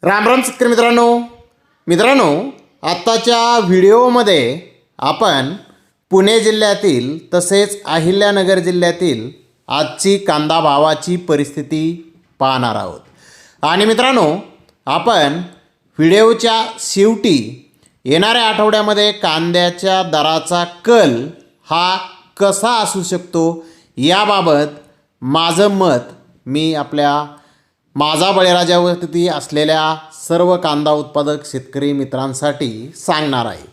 राम राम शेतकरी मित्रांनो आत्ताच्या व्हिडिओमध्ये आपण पुणे जिल्ह्यातील तसेच अहिल्यानगर जिल्ह्यातील आजची कांदा भावाची परिस्थिती पाहणार आहोत। आणि मित्रांनो, आपण व्हिडिओच्या शेवटी येणाऱ्या आठवड्यामध्ये कांद्याच्या दराचा कल हा कसा असू शकतो याबाबत माझं मत मी आपल्या माझा बळीराजावरती असलेल्या सर्व कांदा उत्पादक शेतकरी मित्रांसाठी सांगणार आहे।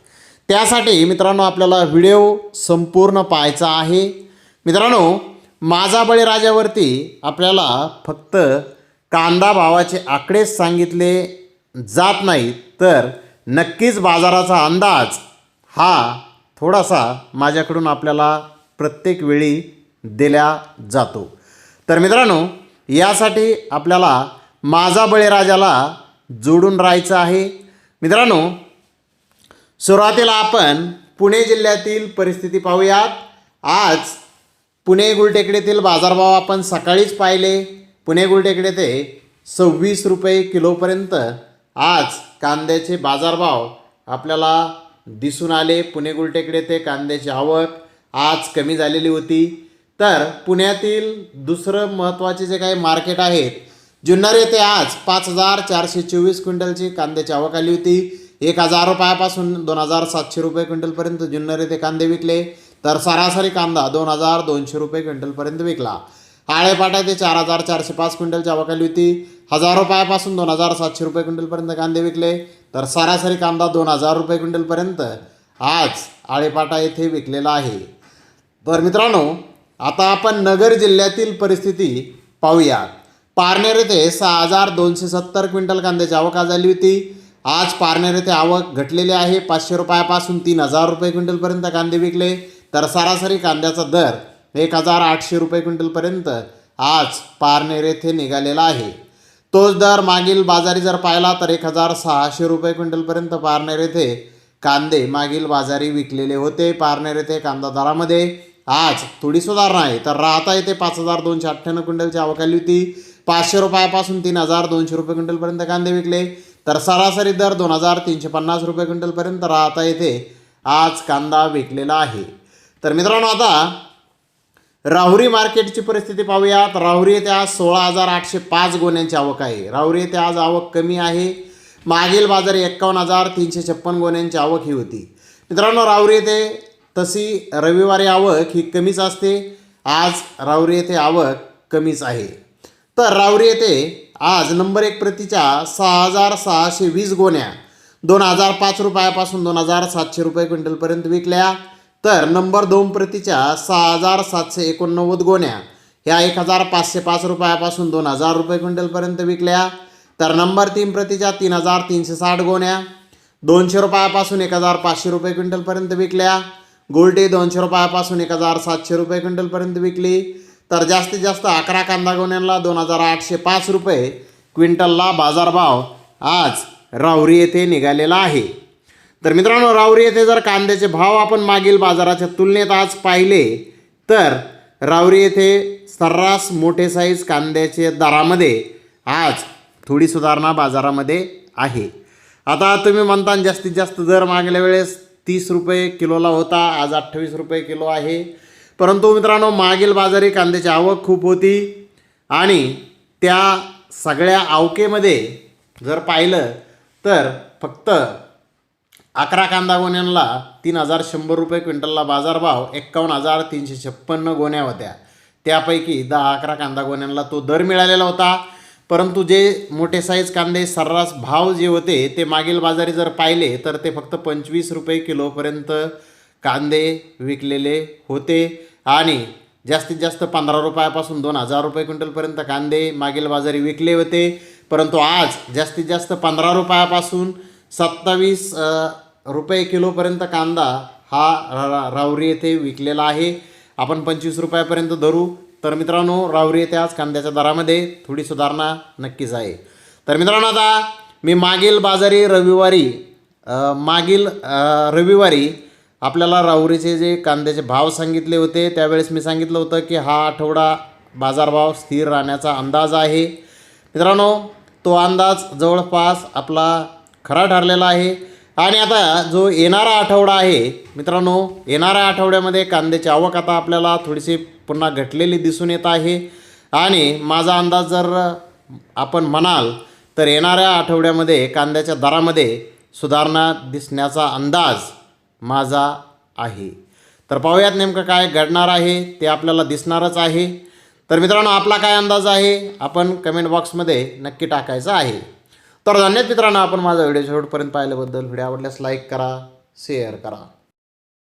त्यासाठी मित्रांनो आपल्याला व्हिडिओ संपूर्ण पाहायचा आहे। मित्रांनो, माझा बळीराजावरती आपल्याला फक्त कांदा भावाचे आकडेच सांगितले जात नाहीत, तर नक्कीच बाजाराचा अंदाज हा थोडासा माझ्याकडून आपल्याला प्रत्येक वेळी दिला जातो। तर मित्रांनो, यासाठी आपल्याला माझा बळीराजाला जोडून राहायचं आहे। मित्रांनो, सुरुवातीला आपण पुणे जिल्ह्यातील परिस्थिती पाहूयात। आज पुणे गुलटेकडीतील बाजारभाव आपण सकाळीच पाहिले। पुणे गुलटेकडे ते 26 रुपये किलोपर्यंत आज कांद्याचे बाजारभाव आपल्याला दिसून आले। पुणे गुलटेकडे ते कांद्याची आवक आज कमी झालेली होती। तर पुण्यातील दुसरं महत्त्वाचे जे काही मार्केट आहेत, जुन्नर येथे आज 5424 क्विंटलची कांद्याची आवक आली होती। 1000 रुपयापासून 2700 रुपये क्विंटलपर्यंत जुन्नर येथे कांदे विकले, तर सरासरी कांदा 2200 रुपये क्विंटलपर्यंत विकला। आळेपाटा येथे 4405 क्विंटलची आवक आली होती। 1000 रुपयापासून 2700 रुपये क्विंटलपर्यंत कांदे विकले, तर सरासरी कांदा 2000 रुपये क्विंटलपर्यंत आज आळेपाटा येथे विकलेला आहे। तर मित्रांनो, आता आपण नगर जिल्ह्यातील परिस्थिती पाहूयात। पारनेर येथे 6270 क्विंटल कांद्याची आवक आज झाली होती। आज पारनेर येथे आवक घटलेली आहे। 500 रुपयापासून 3000 रुपये क्विंटलपर्यंत कांदे विकले, तर सरासरी कांद्याचा दर 1800 रुपये क्विंटलपर्यंत आज पारनेर येथे निघालेला आहे। तोच दर मागील बाजारी जर पाहिला तर 1600 रुपये क्विंटलपर्यंत पारनेर येथे कांदे मागील बाजारी विकलेले होते। पारनेर येथे कांदा दरामध्ये आज थोडी सुधारणा आहे, तर राहता येथे 5298 क्विंटलची आवक आली होती। 500 रुपयापासून 3200 रुपये क्विंटलपर्यंत कांदे विकले, तर सरासरी दर 2350 रुपये क्विंटलपर्यंत राहता येथे आज कांदा विकलेला आहे। तर मित्रांनो, आता राहुरी मार्केटची परिस्थिती पाहूयात। राहुरी येथे आज 16805 गोण्यांची आवक आहे। राहुरी येथे आज आवक कमी आहे। मागील बाजारी 51356 गोण्यांची आवक ही होती। मित्रांनो, राहुरी येथे तशी रविवारी आवक ही कमीच असते। आज राहुरी येथे आवक कमीच आहे। तर राहुरी येथे आज नंबर 1 प्रतीच्या 6620 गोण्या 2005 रुपयापासून 2700 रुपये क्विंटलपर्यंत विकल्या, तर नंबर 2 प्रतीच्या 6789 गोण्या ह्या 1505 रुपयापासून 2000 रुपये क्विंटलपर्यंत विकल्या, तर नंबर 3 प्रतीच्या 3360 गोण्या 200 रुपयापासून 1500 रुपये क्विंटलपर्यंत विकल्या। गोल्टी 200 रुपयापासून 1700 रुपये क्विंटलपर्यंत विकली, तर जास्तीत जास्त 11 कांदा गोण्यांना 2805 रुपये क्विंटलला बाजारभाव आज राहुरी येथे निघालेला आहे। तर मित्रांनो, राहुरी येथे जर कांद्याचे भाव आपण मागील बाजाराच्या तुलनेत आज पाहिले, तर राहुरी येथे सर्रास मोठे साईज कांद्याचे दरामध्ये आज थोडी सुधारणा बाजारामध्ये आहे। आता तुम्ही म्हणता जास्तीत जास्त दर मागल्या वेळेस 30 रुपये किलोला होता, आज 28 रुपये किलो आहे। परंतु मित्रांनो, मागील बाजारी कांद्याची आवक खूप होती आणि त्या सगळ्या आवकेमध्ये जर पाहिलं तर फक्त 11 कांदा गोण्यांना 3100 रुपये क्विंटलला बाजारभाव 51356 गोण्या होत्या। त्यापैकी 10-11 कांदा गोण्यांना तो दर मिळालेला होता। परंतु जे मोठे साईज कांदे सर्रास भाव जे होते ते मागील बाजारी जर पाहिले तर ते फक्त 25 रुपये किलोपर्यंत कांदे विकलेले होते आणि जास्तीत जास्त 15 रुपयापासून 2000 रुपये क्विंटलपर्यंत कांदे मागील बाजारी विकले होते। परंतु आज जास्तीत जास्त 15 रुपयापासून 27 रुपये किलोपर्यंत कांदा हा राहुरी येथे विकलेला आहे। आपण 25 रुपयापर्यंत धरू, तर मित्रांनो, राहुरी येथे आज कांद्याच्या दरामध्ये थोडी सुधारणा नक्कीच आहे। तर मित्रांनो, आता मी मागील रविवारी आपल्याला राहुरीचे जे कांद्याचे भाव सांगितले होते, त्यावेळेस मी सांगितलं होतं की हा आठवडा बाजारभाव स्थिर राहण्याचा अंदाज आहे। मित्रांनो, तो अंदाज जवळपास आपला खरा ठरलेला आहे. आणि आता जो येणारा आठवडा आहे मित्रांनो, येणाऱ्या आठवड्यामध्ये कांद्याची आवक आता आपल्याला थोडीशी पुन्हा घटलेली दिसून येत आहे. आणि माझा अंदाज जर आपण म्हणाल तर येणाऱ्या आठवड्यामध्ये कांद्याच्या दरामध्ये सुधारणा दिसण्याचा अंदाज माझा आहे. तर पाहूयात नेमकं काय घडणार आहे, ते आपल्याला दिसणारच आहे. तर मित्रांनो, आपला काय अंदाज आहे आपण कमेंट बॉक्समध्ये नक्की टाकायचा आहे. तर धन्यवाद मित्रांनो, आपण माझा व्हिडिओ शेवटपर्यंत पाहिल्याबद्दल. व्हिडिओ आवडल्यास लाईक करा, शेअर करा.